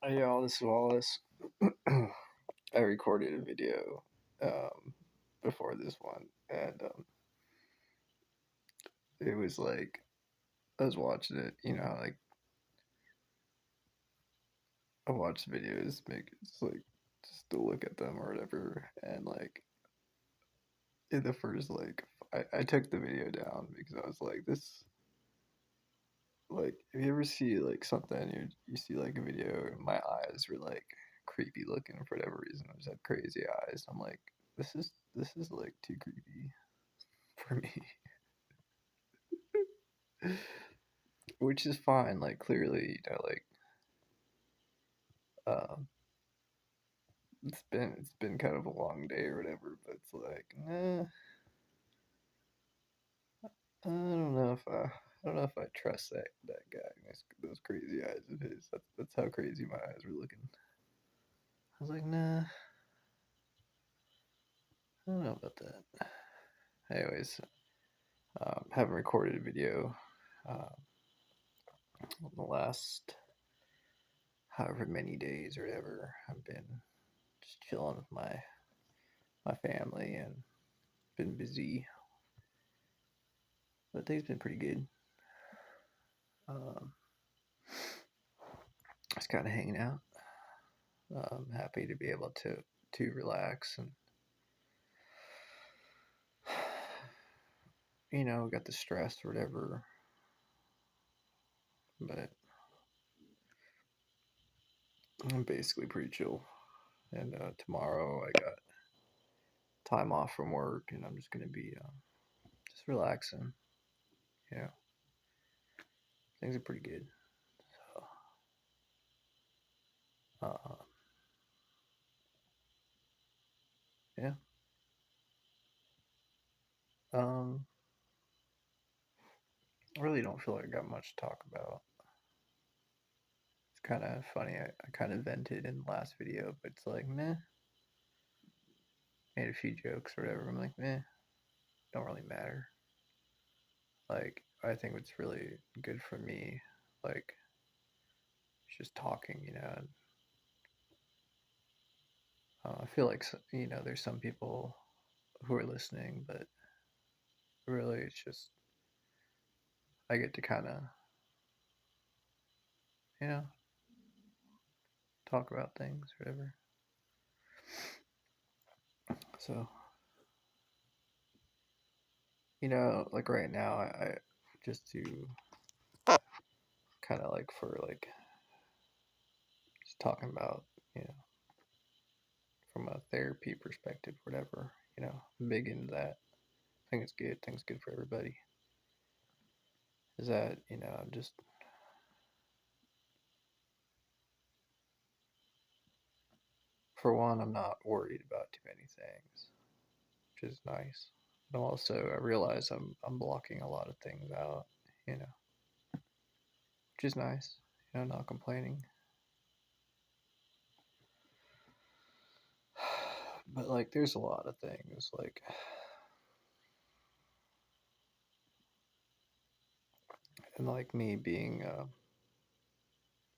Hey y'all, this is Wallace. I recorded a video um, before this one, and it was like I was watching it. Like I watch videos, make it's like just to look at them or whatever, and like in the first I took the video down because I was like this. Like, if you ever see like something, you see like a video, and my eyes were like creepy looking for whatever reason. I just had crazy eyes. I'm like, this is like too creepy for me. Which is fine. Like, clearly, um, it's been kind of a long day or whatever. But it's like, nah, I don't know if I trust that guy. Those crazy eyes of his. That's how crazy my eyes were looking. I was like, nah, I don't know about that. Anyways, haven't recorded a video uh, the last however many days or whatever. I've been just chilling with my family and been busy, but things been pretty good. Um, just kind of hanging out. Happy to be able to relax and got the stress or whatever, but I'm basically pretty chill. And tomorrow I got time off from work, and I'm just gonna be just relaxing. You know, things are pretty good. So, uh, yeah. Um, I really don't feel like I got much to talk about. It's kind of funny. I kind of vented in the last video, but it's like, meh. Made a few jokes or whatever. I'm like, meh. Don't really matter. Like, I think what's really good for me, like, it's just talking, And, I feel like, there's some people who are listening, but really it's just, I get to kind of, you know, talk about things, whatever. So, like right now, I just to kind of like for like just talking about, you know, from a therapy perspective, whatever, I'm big into that. I think it's good. I think it's good for everybody. Is that, just for one, I'm not worried about too many things, which is nice. But also, I realize I'm blocking a lot of things out, you know, which is nice. Not complaining. But like, there's a lot of things like, and like me being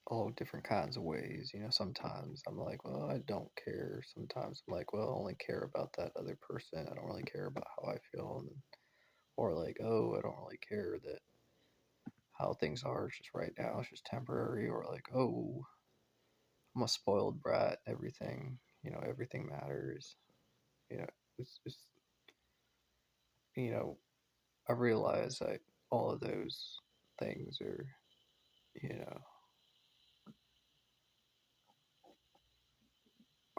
all different kinds of ways. Sometimes I'm like, well, I don't care. Sometimes I'm like, well, I only care about that other person. I don't really care about how I feel. Or like, oh, I don't really care that how things are just right now. It's just temporary. Or like, oh, I'm a spoiled brat. Everything matters. You know, it's you know, I realize that all of those things you know,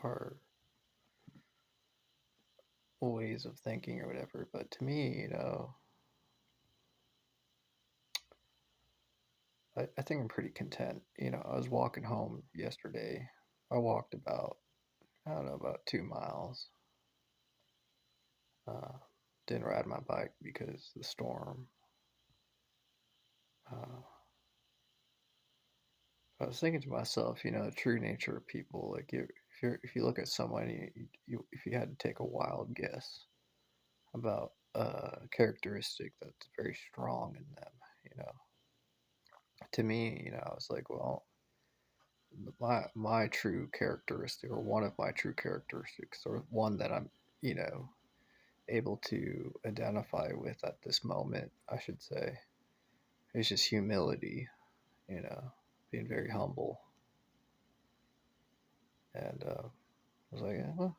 are ways of thinking or whatever. But to me, I think I'm pretty content. I was walking home yesterday. I walked about, I don't know, about 2 miles. Uh, didn't ride my bike because of the storm. Uh, I was thinking to myself, the true nature of people. Like, if you look at someone, if you had to take a wild guess about a characteristic that's very strong in them, you know, to me, I was like, well, my true characteristic, or one of my true characteristics, or one that I'm, you know, able to identify with at this moment, I should say, is just humility, you know, being very humble. And I was like, yeah, well,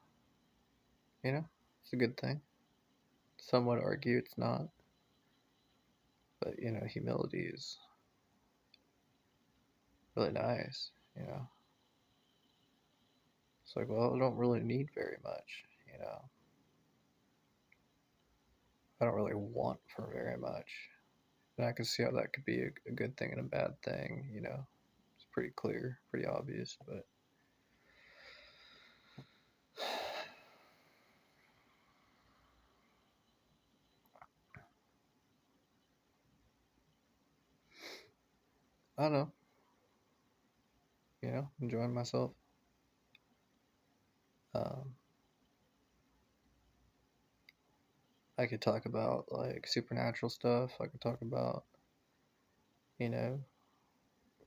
you know, it's a good thing. Some would argue it's not, but you know, humility is really nice. You know, it's like, well, I don't really need very much. You know, I don't really want for very much, and I can see how that could be a good thing and a bad thing. You know, it's pretty clear, pretty obvious, but I don't know. You know, enjoying myself. Um, I could talk about like supernatural stuff. I could talk about, you know,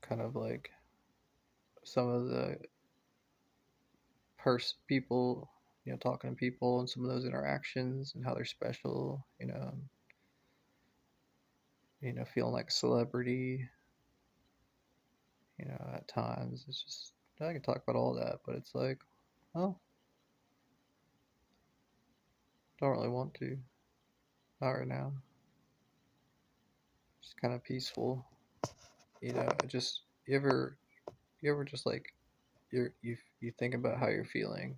kind of like some of the people, you know, talking to people and some of those interactions and how they're special, you know, feeling like a celebrity, you know, at times. It's just, I could talk about all that, but it's like, oh, don't really want to. Not right now. Just kind of peaceful, you know. Just you ever just like you think about how you're feeling,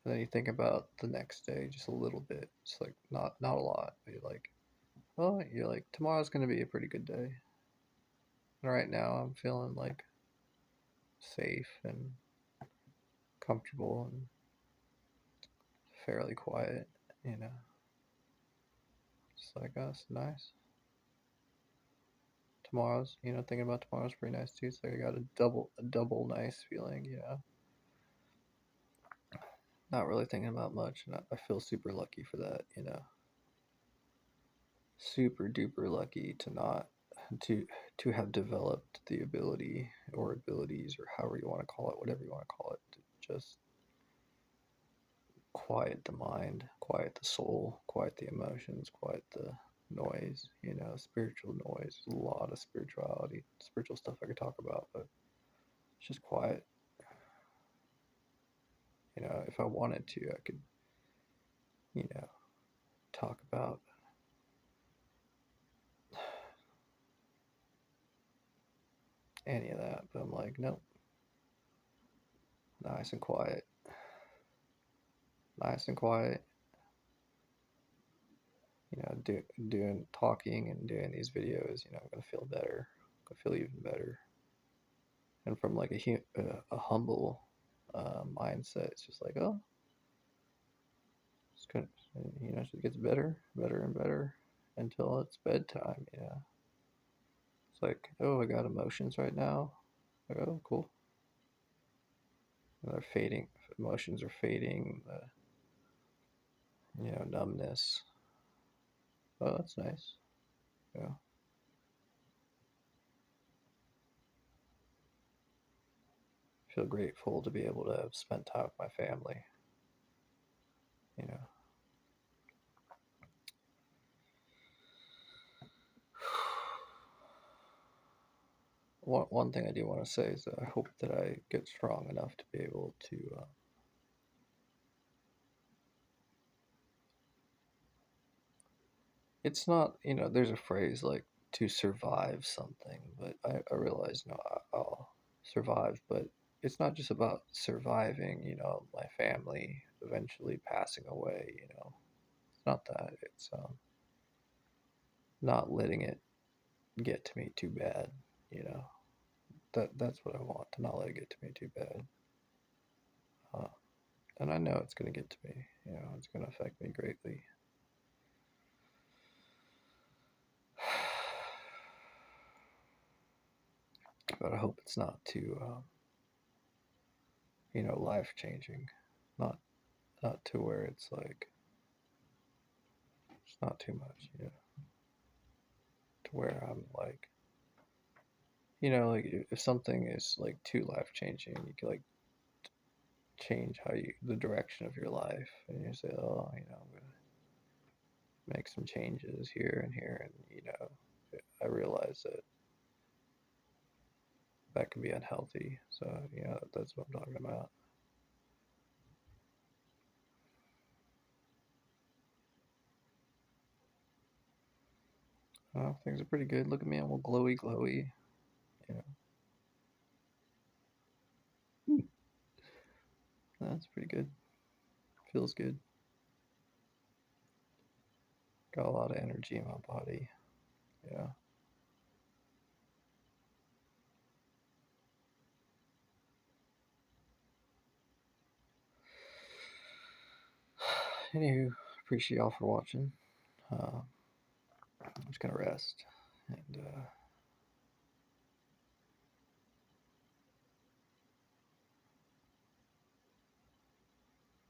and then you think about the next day just a little bit. It's like not a lot, but you're like, oh, you're like tomorrow's gonna be a pretty good day. And right now I'm feeling like safe and comfortable and fairly quiet, you know. Just like us, nice. Tomorrow's, you know, thinking about tomorrow's pretty nice too. So I got a double nice feeling, you know. Not really thinking about much, and I feel super lucky for that, you know. Super duper lucky to not to to have developed the ability or abilities or however you want to call it, whatever you want to call it, to just quiet the mind, quiet the soul, quiet the emotions, quiet the noise, you know, spiritual noise. There's a lot of spirituality, spiritual stuff I could talk about, but it's just quiet. You know, if I wanted to, I could, you know, talk about any of that, but I'm like, nope, nice and quiet, nice and quiet. You know, doing talking and doing these videos, you know, I'm gonna feel better. I'm gonna feel even better. And from like a humble mindset, it's just like, oh, it's gonna, you know, it just gets better, better and better until it's bedtime. You know, it's like, oh, I got emotions right now. Like, oh, cool. And they're fading. Emotions are fading. You know, numbness. Oh, that's nice. Yeah, feel grateful to be able to have spent time with my family. You know, one thing I do want to say is that I hope that I get strong enough to be able to. It's not, you know, there's a phrase like to survive something, but I realize, no, I'll survive, but it's not just about surviving, you know, my family eventually passing away, you know. It's not that. It's not letting it get to me too bad, you know. That's what I want, to not let it get to me too bad. Uh, and I know it's going to get to me, you know, it's going to affect me greatly. But I hope it's not too, you know, life changing. Not to where it's like it's not too much, you know, to where I'm like like if something is like too life changing, you can like change the direction of your life, and you say, oh, I'm gonna make some changes here and here, and I realize that that can be unhealthy. So that's what I'm talking about. Things are pretty good. Look at me, I'm all glowy, glowy. You know, that's pretty good. Feels good. Got a lot of energy in my body. Yeah. Anywho, appreciate y'all for watching. I'm just gonna rest, and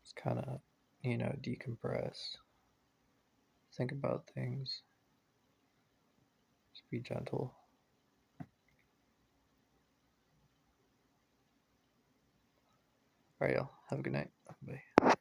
just kind of, decompress. Think about things. Just be gentle. All right, y'all. Have a good night. Bye.